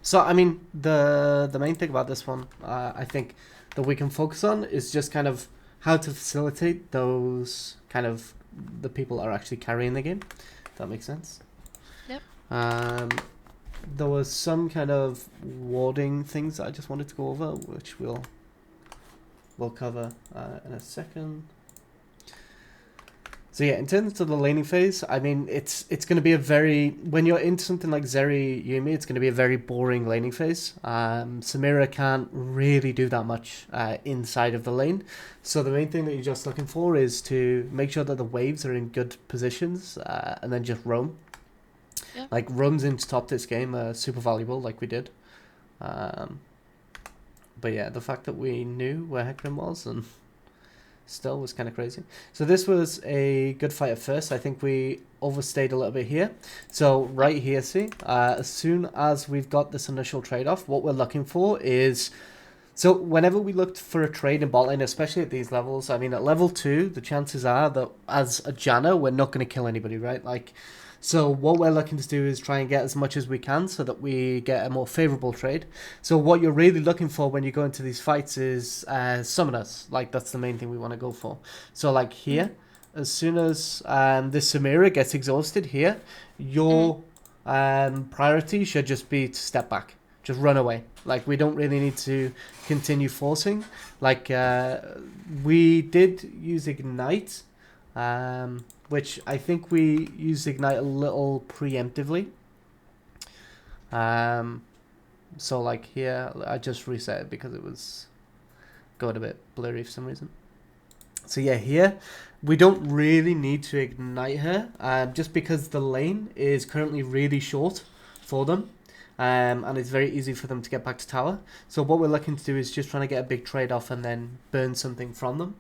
So I mean, the main thing about this one, I think, that we can focus on is just kind of how to facilitate those kind of the people are actually carrying the game. If that makes sense. Yep. There was some kind of warding things that I just wanted to go over, which we'll cover in a second. So yeah, in terms of the laning phase, I mean, it's going to be a very, when you're into something like Zeri Yumi, it's going to be a very boring laning phase. Samira can't really do that much inside of the lane. So the main thing that you're just looking for is to make sure that the waves are in good positions and then just roam. Yep. Like, roams into top this game are super valuable, like we did. But yeah, the fact that we knew where Hecarim was and still was kind of crazy. So this was a good fight at first. I think we overstayed a little bit here. So right here, see, as soon as we've got this initial trade-off, what we're looking for is... So whenever we looked for a trade in bot lane, especially at these levels, I mean, at level 2, the chances are that as a Janna, we're not going to kill anybody, right? Like, so what we're looking to do is try and get as much as we can so that we get a more favourable trade. So what you're really looking for when you go into these fights is summoners. Like, that's the main thing we want to go for. So like here, as soon as this Samira gets exhausted here, your priority should just be to step back. Just run away. Like, we don't really need to continue forcing. Like, we did use Ignite, which I think we used Ignite a little preemptively. So like here, I just reset it because it was going a bit blurry for some reason. So yeah, here, we don't really need to Ignite her, just because the lane is currently really short for them. And it's very easy for them to get back to tower. So what we're looking to do is just trying to get a big trade off and then burn something from them.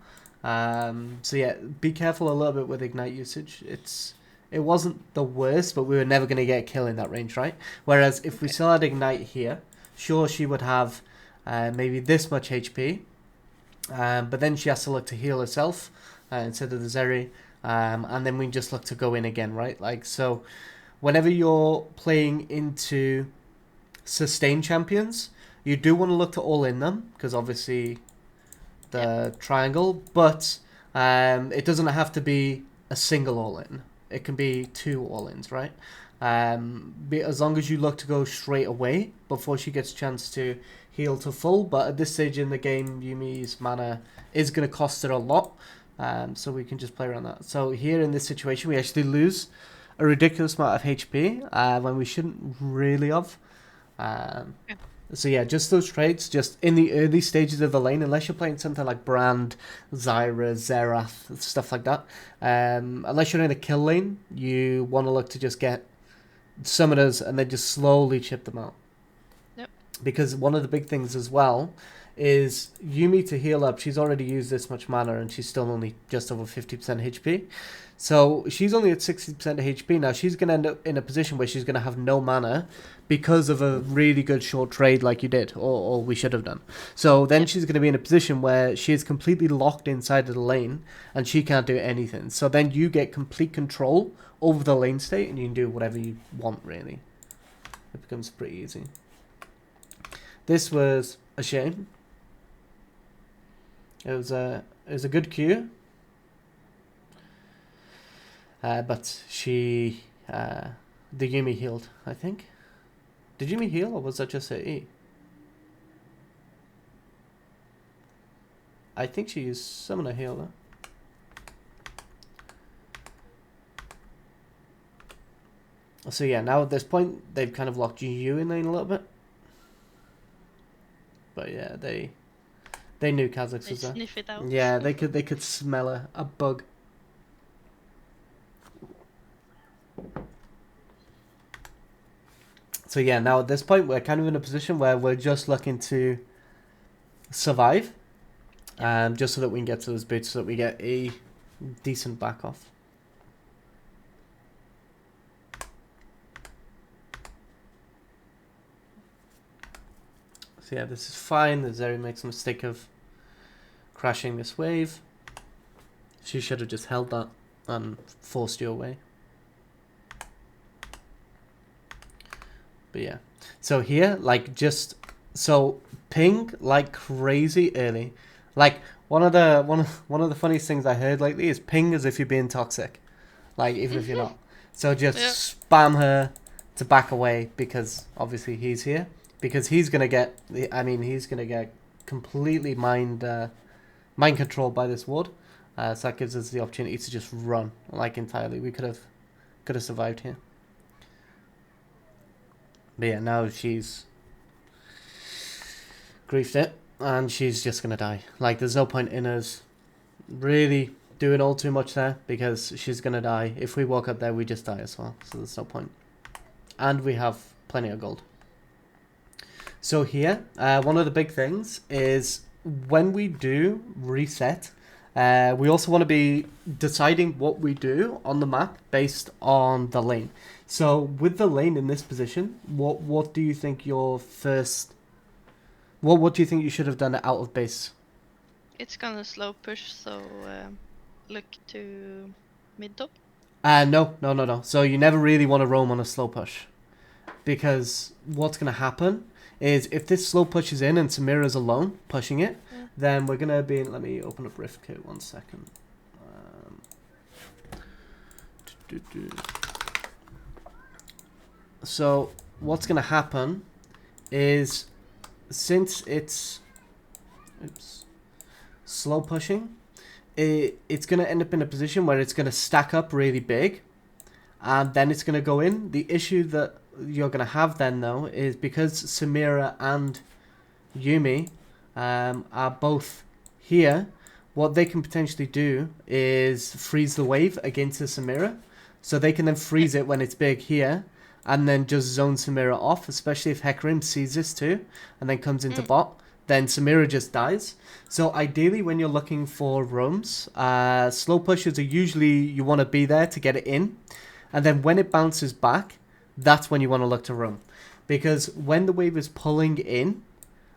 So yeah, be careful a little bit with Ignite usage. It wasn't the worst, but we were never going to get a kill in that range, right? Whereas if we still had Ignite here, sure, she would have maybe this much HP, but then she has to look to heal herself instead of the Zeri, and then we just look to go in again, right? Like, so whenever you're playing into sustain champions, you do want to look to all in them, because obviously the triangle, but it doesn't have to be a single all-in. It can be 2 all-ins, right? As long as you look to go straight away before she gets a chance to heal to full. But at this stage in the game, Yumi's mana is going to cost her a lot, so we can just play around that. So here in this situation, we actually lose a ridiculous amount of HP when we shouldn't really have. So yeah, just those trades, just in the early stages of the lane, unless you're playing something like Brand, Zyra, Xerath, stuff like that. Unless you're in a kill lane, you want to look to just get summoners and then just slowly chip them out. Yep. Because one of the big things as well is Yumi to heal up, she's already used this much mana and she's still only just over 50% HP. So she's only at 60% HP now. She's going to end up in a position where she's going to have no mana because of a really good short trade like you did, or we should have done. So then she's going to be in a position where she is completely locked inside of the lane and she can't do anything. So then you get complete control over the lane state and you can do whatever you want, really. It becomes pretty easy. This was a shame. It was a good queue. But she, the Yumi healed, I think. Did Yumi heal, or was that just her E? I think she used Summoner Healer. So yeah, now at this point, they've kind of locked you in lane a little bit. But yeah, they knew Kha'Zix was there. Sniff it out. Yeah, they could smell a bug. So yeah, now at this point, we're kind of in a position where we're just looking to survive, just so that we can get to those boots, so that we get a decent back off. So yeah, this is fine. The Zeri makes a mistake of crashing this wave. She should have just held that and forced you away. But yeah. So here, like, just so ping like crazy early. Like one of the funniest things I heard lately is ping as if you're being toxic. Like even if you're not. So just Yeah. spam her to back away because obviously he's here. Because he's gonna get he's gonna get completely mind controlled by this ward. So that gives us the opportunity to just run like entirely. We could have survived here. But yeah, now she's griefed it and she's just gonna die. Like there's no point in us really doing all too much there because she's gonna die. If we walk up there, we just die as well. So there's no point. And we have plenty of gold. So here, one of the big things is when we do reset, we also want to be deciding what we do on the map based on the lane. So with the lane in this position, what do you think your first... What do you think you should have done out of base? It's gonna slow push, so look to mid top. No. So you never really want to roam on a slow push. Because what's going to happen is if this slow push is in and Samira's alone pushing it, then we're going to be... Let me open up Rift Kit 1 second. So what's going to happen is since it's slow pushing, it's going to end up in a position where it's going to stack up really big and then it's going to go in. The issue that you're going to have then though is because Samira and Yumi are both here, what they can potentially do is freeze the wave against the Samira, so they can then freeze it when it's big here and then just zone Samira off, especially if Hecarim sees this too and then comes into bot, then Samira just dies. So ideally when you're looking for roams, slow pushes are usually you want to be there to get it in, and then when it bounces back, that's when you want to look to roam. Because when the wave is pulling in,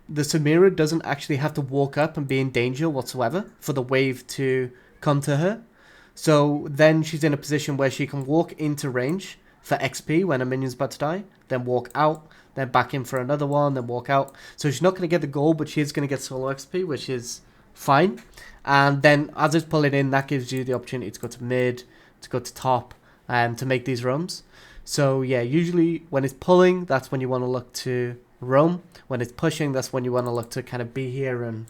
the Samira doesn't actually have to walk up and be in danger whatsoever for the wave to come to her. So then she's in a position where she can walk into range for XP when a minion's about to die, then walk out, then back in for another one, then walk out. So she's not going to get the goal, but she is going to get solo XP, which is fine. And then as it's pulling in, that gives you the opportunity to go to mid, to go to top, and to make these roams. So yeah, usually when it's pulling, that's when you want to look to roam. When it's pushing, that's when you want to look to kind of be here and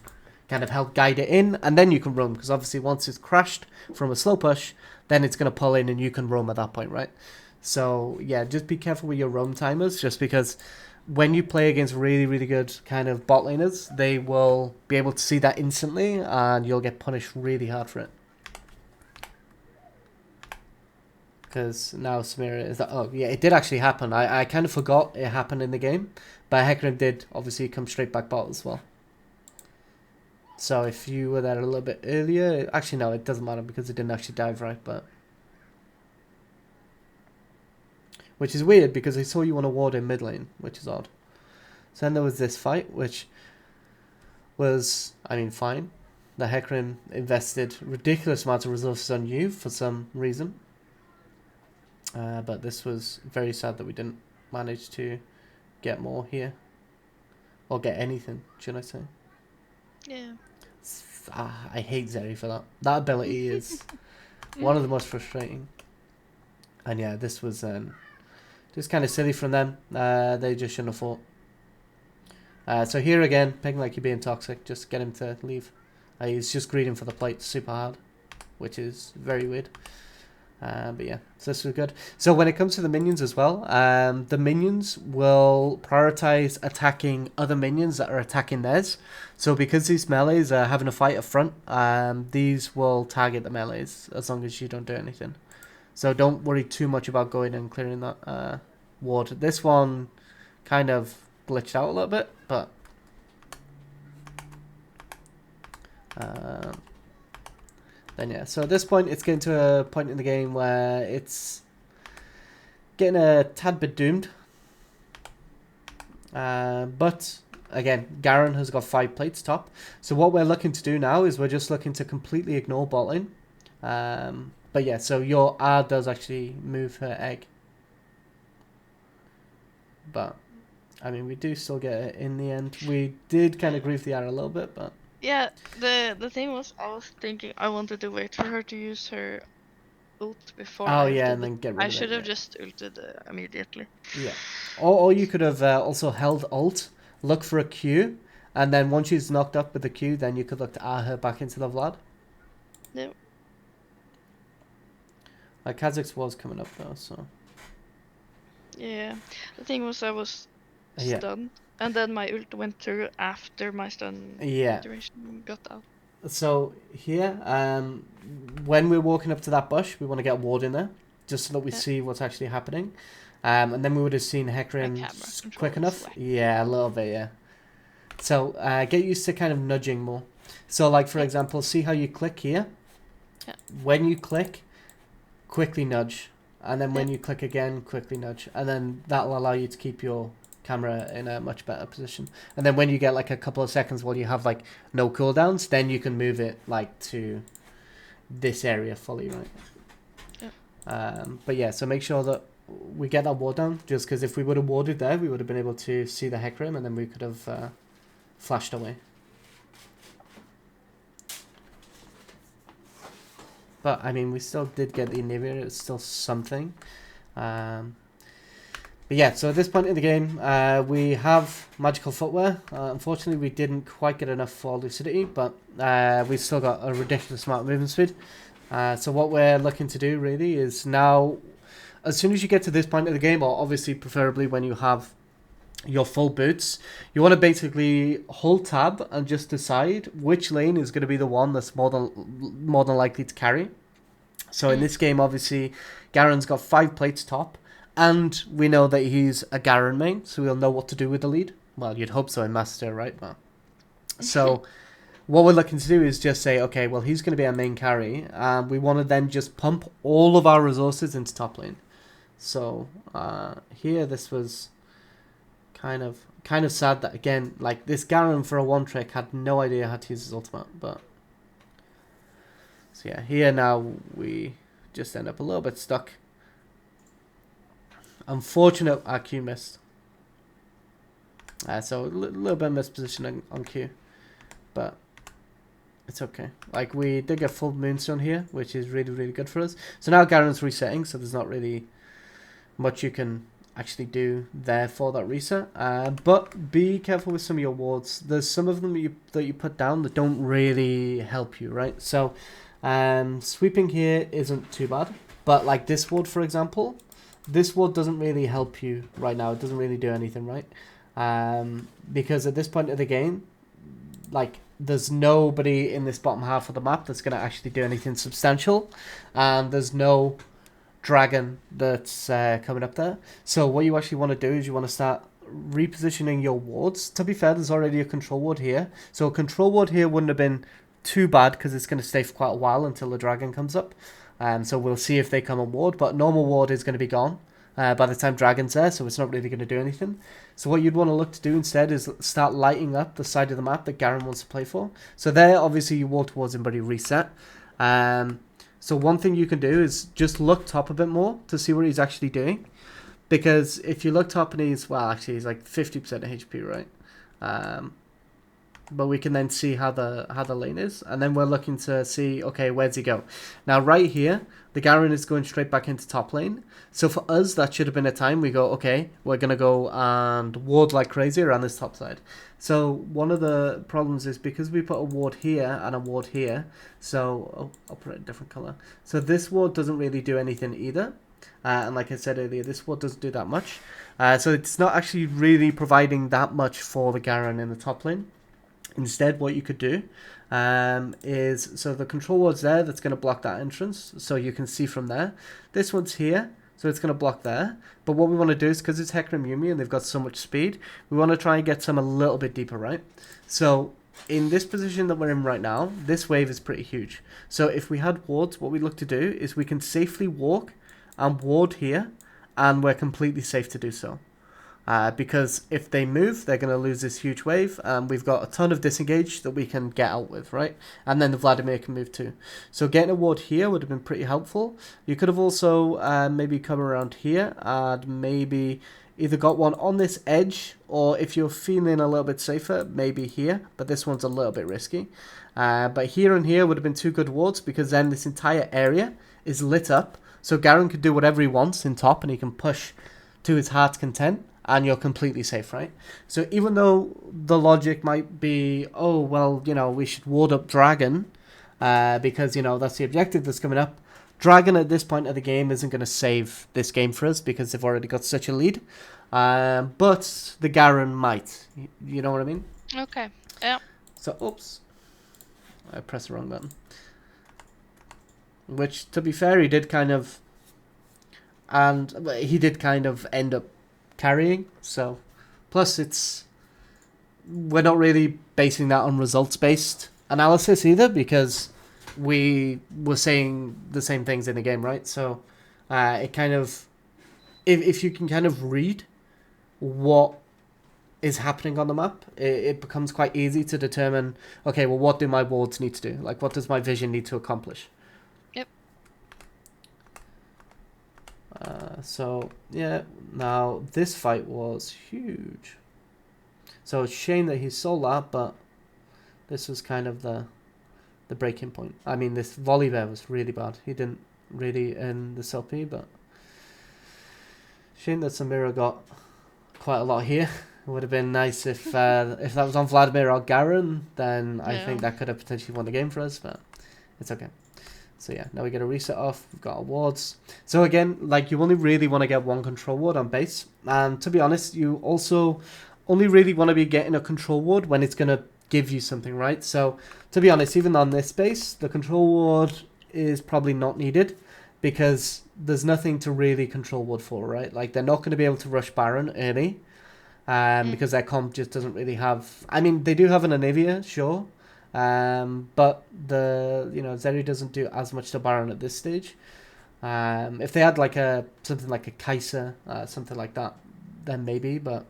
kind of help guide it in, and then you can roam, because obviously once it's crashed from a slow push, then it's going to pull in and you can roam at that point, right? So yeah, just be careful with your roam timers, just because when you play against really, really good kind of bot laners, they will be able to see that instantly and you'll get punished really hard for it. Because now Samira is that... Oh, yeah, it did actually happen. I kind of forgot it happened in the game. But Hecarim did obviously come straight back bot as well. So if you were there a little bit earlier... Actually, no, it doesn't matter because it didn't actually dive right, but... Which is weird because I saw you on a ward in mid lane, which is odd. So then there was this fight, which was, I mean, fine. The Hecarim invested ridiculous amounts of resources on you for some reason. But this was very sad that we didn't manage to get more here. Or get anything, should I say. Yeah. I hate Zeri for that. That ability is one of the most frustrating. And yeah, this was just kind of silly from them. They just shouldn't have fought. So here again, ping like you're being toxic. Just get him to leave. He's just greeting for the plate super hard, which is very weird. But yeah, so this was good. So when it comes to the minions as well, the minions will prioritize attacking other minions that are attacking theirs. So because these melees are having a fight up front, these will target the melees as long as you don't do anything. So don't worry too much about going and clearing that ward. This one kind of glitched out a little bit, but... then yeah, so at this point it's getting to a point in the game where it's getting a tad bit doomed. But again, Garen has got 5 plates top. So what we're looking to do now is we're just looking to completely ignore bot lane. But yeah, so your R does actually move her egg. but I mean, we do still get it in the end. We did kind of grief the arrow a little bit, but Yeah, the thing was, I was thinking I wanted to wait for her to use her ult before oh I yeah, ulted, and but then get rid I of it. should have Yeah, just ulted immediately. yeah. Or you could have also held alt, look for a Q, and then once she's knocked up with the Q, then you could look to add her back into the Vlad. Yeah. Like Kazakh's was coming up though, so Yeah. The thing was, I was yeah, stunned, and then my ult went through after my stun yeah. duration got out. So here, when we're walking up to that bush, we want to get a ward in there, just so that we Yeah. see what's actually happening. And then we would have seen My Hecarim camera control quick is enough. whack. Yeah, a little bit, yeah. So get used to kind of nudging more. So like, for Yeah. example, see how you click here? Yeah. When you click, quickly nudge. And then when Yeah. you click again, quickly nudge. And then that'll allow you to keep your camera in a much better position. And then when you get like a couple of seconds while you have like no cooldowns, then you can move it like to this area fully, right? Yeah. But yeah, so make sure that we get that ward down, just because if we would have warded there, we would have been able to see the Hecarim, and then we could have flashed away. But I mean, we still did get the inhibitor. It's still something. But yeah, so at this point in the game, we have magical footwear. Unfortunately, we didn't quite get enough for lucidity, but we've still got a ridiculous amount of movement speed. So what we're looking to do really is now, as soon as you get to this point of the game, or obviously preferably when you have your full boots, you want to basically hold tab and just decide which lane is going to be the one that's more than likely to carry. So in this game, obviously, Garen's got 5 plates top, and we know that he's a Garen main, so we'll know what to do with the lead. Well, you'd hope so in Master, right? Well, so what we're looking to do is just say, okay, well, he's going to be our main carry, and we want to then just pump all of our resources into top lane. So here, this was kind of sad that, again, like, this Garen for a one trick had no idea how to use his ultimate, but so yeah, here now we just end up a little bit stuck. Unfortunate our Q missed. So a little bit mispositioning on Q, but it's okay. Like, we did get full Moonstone here, which is really, really good for us. So now Garen's resetting, so there's not really much you can actually do there for that reset. But be careful with some of your wards. There's some of them that you put down that don't really help you, right? So sweeping here isn't too bad, but like this ward, for example, this ward doesn't really help you right now. It doesn't really do anything, right? Because at this point of the game, like, there's nobody in this bottom half of the map that's going to actually do anything substantial, and there's no dragon that's coming up there. So what you actually want to do is you want to start repositioning your wards. To be fair, there's already a control ward here, so a control ward here wouldn't have been too bad because it's going to stay for quite a while until the dragon comes up. So we'll see if they come on ward, but normal ward is going to be gone by the time dragon's there, so it's not really going to do anything. So what you'd want to look to do instead is start lighting up the side of the map that Garen wants to play for. So there, obviously, you walk towards him, but he reset. So one thing you can do is just look top a bit more to see what he's actually doing. Because if you look top and he's, well, actually he's like 50% HP, right? But we can then see how the lane is, and then we're looking to see, okay, where's he go? Now right here, the Garen is going straight back into top lane. So for us, that should have been a time we go, okay, we're gonna go and ward like crazy around this top side. So one of the problems is because we put a ward here and a ward here. So I'll put it in a different color. So this ward doesn't really do anything either. And like I said earlier, this ward doesn't do that much. So it's not actually really providing that much for the Garen in the top lane. Instead, what you could do is, so the control ward's there, that's going to block that entrance, so you can see from there. This one's here, so it's going to block there. But what we want to do is, because it's Hecarim Yumi and they've got so much speed, we want to try and get some a little bit deeper, right? So in this position that we're in right now, this wave is pretty huge. So if we had wards, what we look to do is we can safely walk and ward here, and we're completely safe to do so. Because if they move, they're going to lose this huge wave, and we've got a ton of disengage that we can get out with, right? And then the Vladimir can move too. So getting a ward here would have been pretty helpful. You could have also maybe come around here and maybe either got one on this edge, or if you're feeling a little bit safer, maybe here. But this one's a little bit risky. But here and here would have been 2 good wards, because then this entire area is lit up. So Garen could do whatever he wants in top, and he can push to his heart's content, and you're completely safe, right? So even though the logic might be, oh, well, you know, we should ward up Dragon, because, you know, that's the objective that's coming up. Dragon at this point of the game isn't going to save this game for us, because they've already got such a lead. But the Garen might. You know what I mean? Okay. Yeah. So, oops. I pressed the wrong button. Which, to be fair, he did kind of... And he did kind of end up carrying. So, plus it's... We're not really basing that on results-based analysis either, because we were saying the same things in the game, right? So, it kind of... If you can kind of read what is happening on the map, it becomes quite easy to determine, okay, well, what do my wards need to do? Like, what does my vision need to accomplish? Yep. So, yeah, now, this fight was huge. So, it's a shame that he sold that, but this was kind of the breaking point. I mean, this volley there was really bad. He didn't really earn this LP, but... Shame that Samira got quite a lot here. It would have been nice if that was on Vladimir or Garen, then I think that could have potentially won the game for us, but it's okay. So yeah, now we get a reset off. We've got awards. So again, like, you only really want to get 1 control ward on base. And to be honest, you also only really want to be getting a control ward when it's going to give you something, right? So to be honest, even on this base, the control ward is probably not needed, because there's nothing to really control ward for, right? Like, they're not going to be able to rush Baron early, because their comp just doesn't really have... I mean, they do have an Anivia, sure, but Zeri doesn't do as much to Baron at this stage. If they had like something like a Kai'Sa, something like that, then maybe, but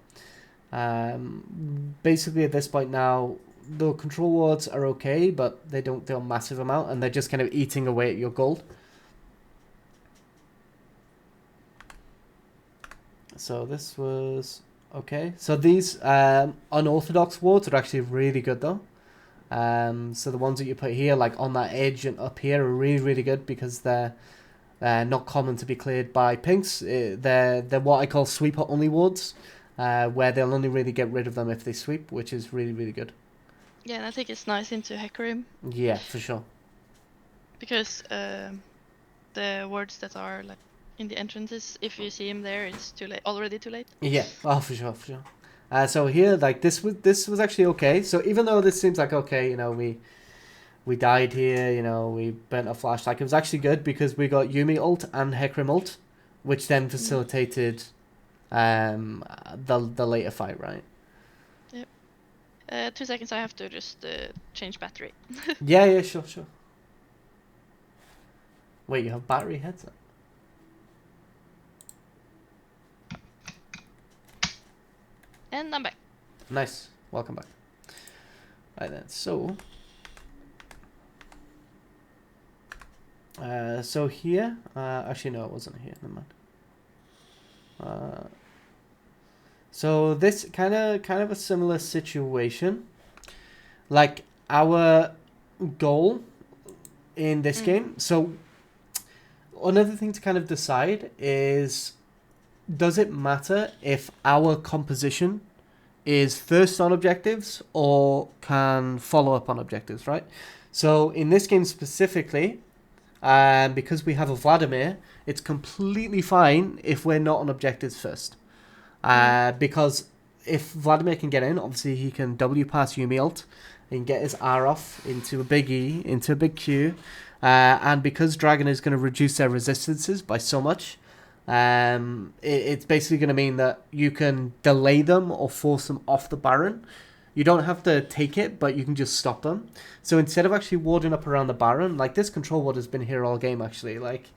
basically at this point now, the control wards are okay, but they don't do a massive amount, and they're just kind of eating away at your gold. So this was okay. So these unorthodox wards are actually really good though. So the ones that you put here, like on that edge and up here, are really, really good, because they're not common to be cleared by pinks. They're what I call sweeper only wards, where they'll only really get rid of them if they sweep, which is really, really good. Yeah, and I think it's nice into Hecarim. Yeah, for sure. Because the wards that are like in the entrances, if you see him there, it's too late. Already too late. Yeah, oh, for sure, for sure. So here, like, this was actually okay. So even though this seems like, okay, you know, we died here, you know, we burnt a flash, like, it was actually good, because we got Yuumi ult and Hecarim ult, which then facilitated the later fight, right? Yep. 2 seconds, I have to just change battery. Yeah, sure. Wait, you have battery headset? And I'm back. Nice. Welcome back. Right then, so here, actually no, it wasn't here. Never mind. So this kind of a similar situation. Like, our goal in this game. So another thing to kind of decide is, does it matter if our composition is first on objectives or can follow up on objectives, right? So in this game specifically, because we have a Vladimir, it's completely fine if we're not on objectives first. Because if Vladimir can get in, obviously he can W pass Yuumi ult and get his R off into a big E, into a big Q. And because Dragon is going to reduce their resistances by so much, it's basically going to mean that you can delay them or force them off the Baron. You don't have to take it, but you can just stop them. So instead of actually warding up around the Baron, like, this control ward has been here all game, actually. Like,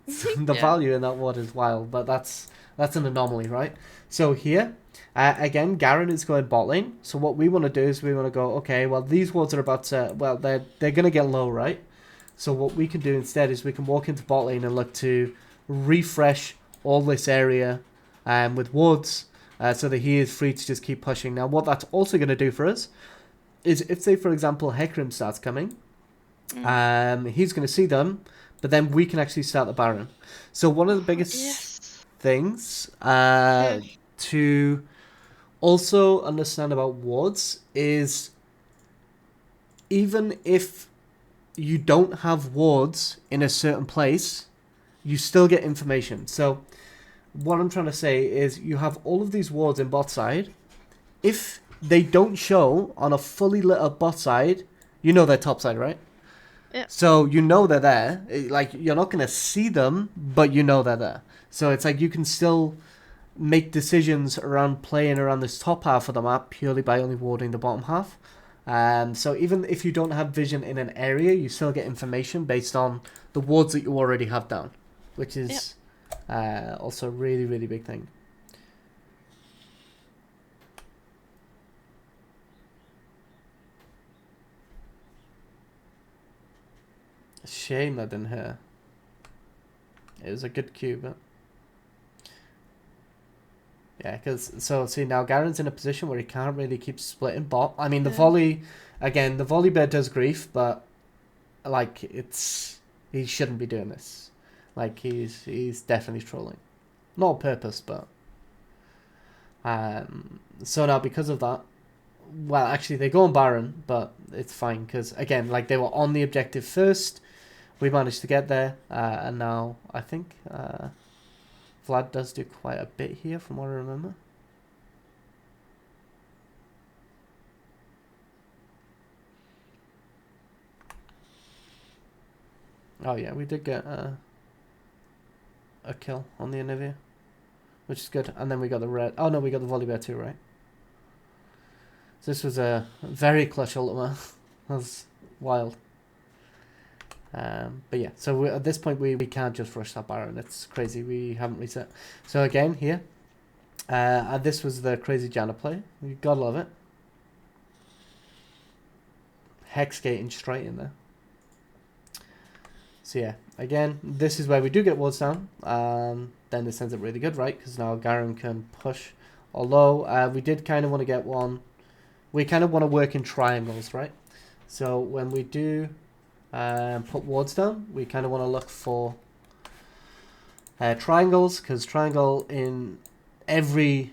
the value in that ward is wild, but that's an anomaly, right? So here, again, Garen is going bot lane. So what we want to do is we want to go, okay, well, these wards are about to, well, they're going to get low, right? So what we can do instead is we can walk into bot lane and look to refresh all this area with wards, so that he is free to just keep pushing. Now, what that's also going to do for us is if, say, for example, Hecarim starts coming, he's going to see them, but then we can actually start the Baron. So one of the biggest things to also understand about wards is even if you don't have wards in a certain place, you still get information. So what I'm trying to say is you have all of these wards in bot side. If they don't show on a fully lit up bot side, you know they're top side, right? Yeah. So you know they're there. Like, you're not going to see them, but you know they're there. So it's like you can still make decisions around playing around this top half of the map purely by only warding the bottom half. So even if you don't have vision in an area, you still get information based on the wards that you already have down, which is also a really, really big thing. Shame I didn't hear. It was a good cue, but yeah, because so see now Garen's in a position where he can't really keep splitting bot. I mean the volley, again the volley bear does grief, but like he shouldn't be doing this. Like he's definitely trolling, not on purpose, but so now because of that, well actually they go on Baron, but it's fine because again like they were on the objective first. We managed to get there, and now I think Vlad does do quite a bit here from what I remember. Oh yeah, we did get a kill on the Anivia, which is good. And then we got the red. Oh no, we got the Volibear too, right? So this was a very clutch ultimate. That was wild. But yeah, so at this point we can't just rush that Baron. It's crazy. We haven't reset. So again here, and this was the crazy Janna play. You gotta love it. Hex gating straight in there. So yeah, again, this is where we do get wards down. Then this ends up really good, right? Because now Garen can push. Although we did kind of want to get one. We kind of want to work in triangles, right? So when we do put wards down, we kind of want to look for triangles, because triangle in every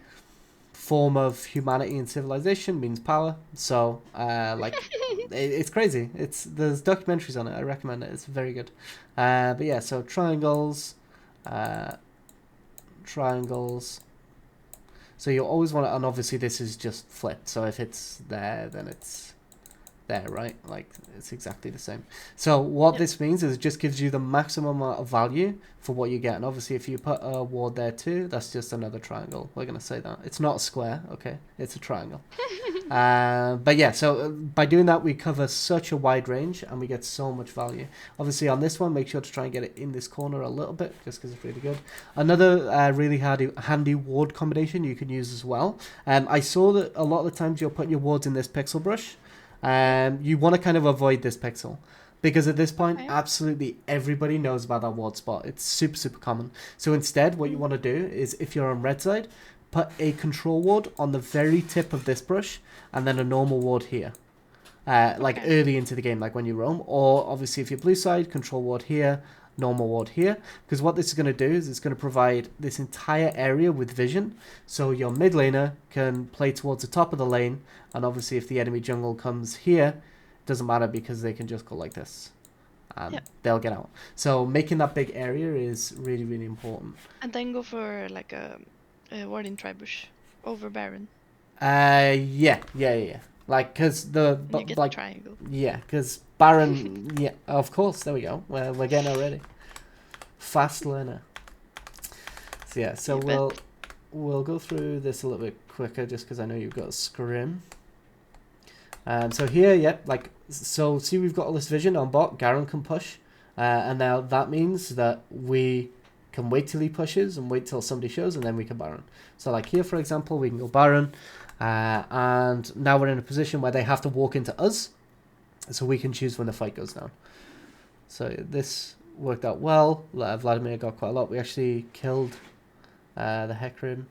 form of humanity and civilization means power. So like it's crazy. There's documentaries on it. I recommend it. It's very good. But yeah, so triangles. So you always want to, and obviously this is just flipped. So if it's there, then it's there, right? Like it's exactly the same. So what this means is it just gives you the maximum amount of value for what you get. And obviously if you put a ward there too, that's just another triangle. We're going to say that. It's not a square, okay? It's a triangle. But yeah, so by doing that, we cover such a wide range and we get so much value. Obviously on this one, make sure to try and get it in this corner a little bit, just because it's really good. Another really handy ward combination you can use as well. I saw that a lot of the times you're putting your wards in this pixel brush. You want to kind of avoid this pixel, because at this point, absolutely everybody knows about that ward spot. It's super, super common. So instead, what you want to do is, if you're on red side, put a control ward on the very tip of this brush, and then a normal ward here. Like early into the game, like when you roam. Or obviously if you're blue side, control ward here, normal ward here. Because what this is going to do is it's going to provide this entire area with vision. So your mid laner can play towards the top of the lane. And obviously if the enemy jungle comes here, it doesn't matter because they can just go like this. And they'll get out. So making that big area is really, really important. And then go for like a ward in Tribush over Baron. Yeah. Like, because you get like the triangle. Yeah, because Baron. Yeah, of course. There we go. We're getting already. Fast learner. So yeah, so we'll go through this a little bit quicker, just because I know you've got a scrim. So here, like so. See, we've got all this vision on bot. Garen can push, and now that means that we can wait till he pushes and wait till somebody shows, and then we can Baron. So like here, for example, we can go Baron. And now we're in a position where they have to walk into us, so we can choose when the fight goes down. So this worked out well. Vladimir got quite a lot. We actually killed the Hecarim,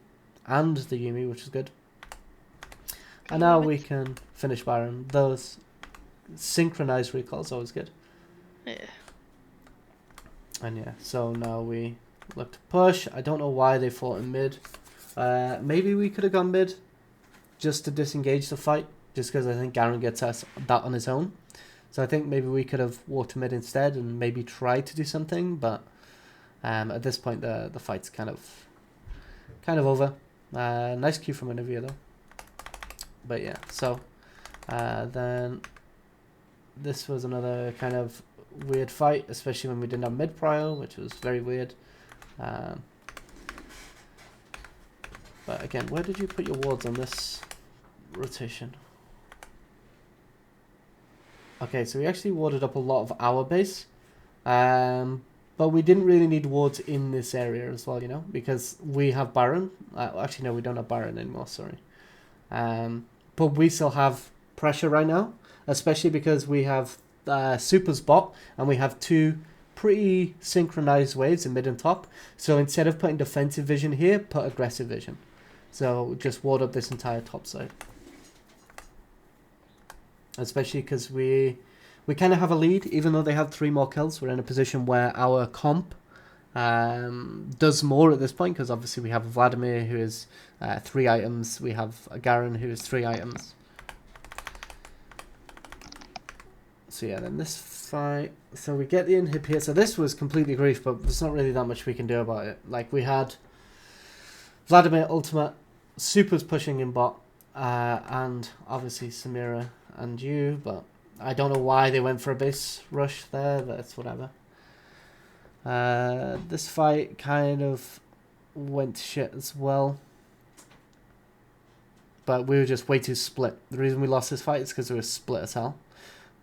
and the Yuumi, which is good. And Gotta now love we it. can finish Baron. Those synchronized recalls always good. Yeah. And yeah, so now we look to push. I don't know why they fought in mid. Maybe we could have gone mid just to disengage the fight, just because I think Garen gets us that on his own. So I think maybe we could have walked to mid instead and maybe tried to do something, but at this point the fight's kind of over. Nice Q from Olivia though. But yeah, so then this was another kind of weird fight, especially when we didn't have mid prio, which was very weird. But again, where did you put your wards on this rotation? Okay, so we actually warded up a lot of our base. But we didn't really need wards in this area as well, you know, because we have Baron. Actually, no, we don't have Baron anymore, sorry. But we still have pressure right now, especially because we have Super's bot, and we have two pretty synchronized waves in mid and top. So instead of putting defensive vision here, put aggressive vision. So just ward up this entire top side. Especially because we kind of have a lead, even though they have 3 more kills. We're in a position where our comp does more at this point, because obviously we have Vladimir, who is 3 items. We have a Garen, who is 3 items. So yeah, then this fight. So we get the inhib here. So this was completely grief, but there's not really that much we can do about it. Like, we had Vladimir ultimate, Super's pushing in bot, and obviously Samira and you, but I don't know why they went for a base rush there, but it's whatever. This fight kind of went to shit as well, but we were just way too split. The reason we lost this fight is because we were split as hell.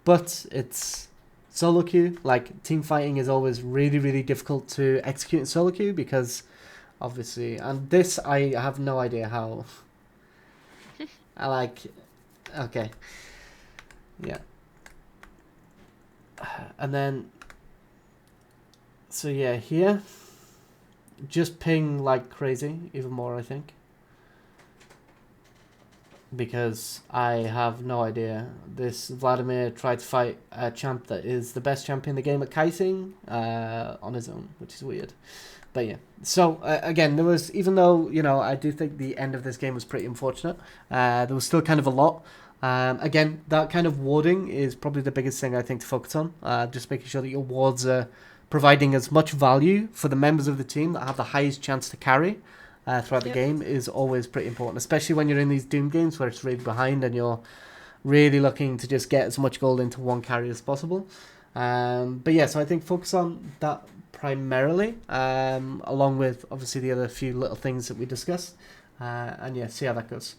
But it's solo queue. Like, team fighting is always really, really difficult to execute in solo queue, because obviously, and this I have no idea how. I like, okay. Yeah. And then, so yeah, here, just ping like crazy, even more, I think. Because I have no idea. This Vladimir tried to fight a champ that is the best champion in the game at kiting on his own, which is weird. But yeah, so again, there was, even though, you know, I do think the end of this game was pretty unfortunate, there was still kind of a lot. Again, that kind of warding is probably the biggest thing I think to focus on. Just making sure that your wards are providing as much value for the members of the team that have the highest chance to carry throughout the game is always pretty important, especially when you're in these Doom games where it's really behind and you're really looking to just get as much gold into one carry as possible. But yeah, so I think focus on that primarily, along with obviously the other few little things that we discussed, and yeah, see how that goes.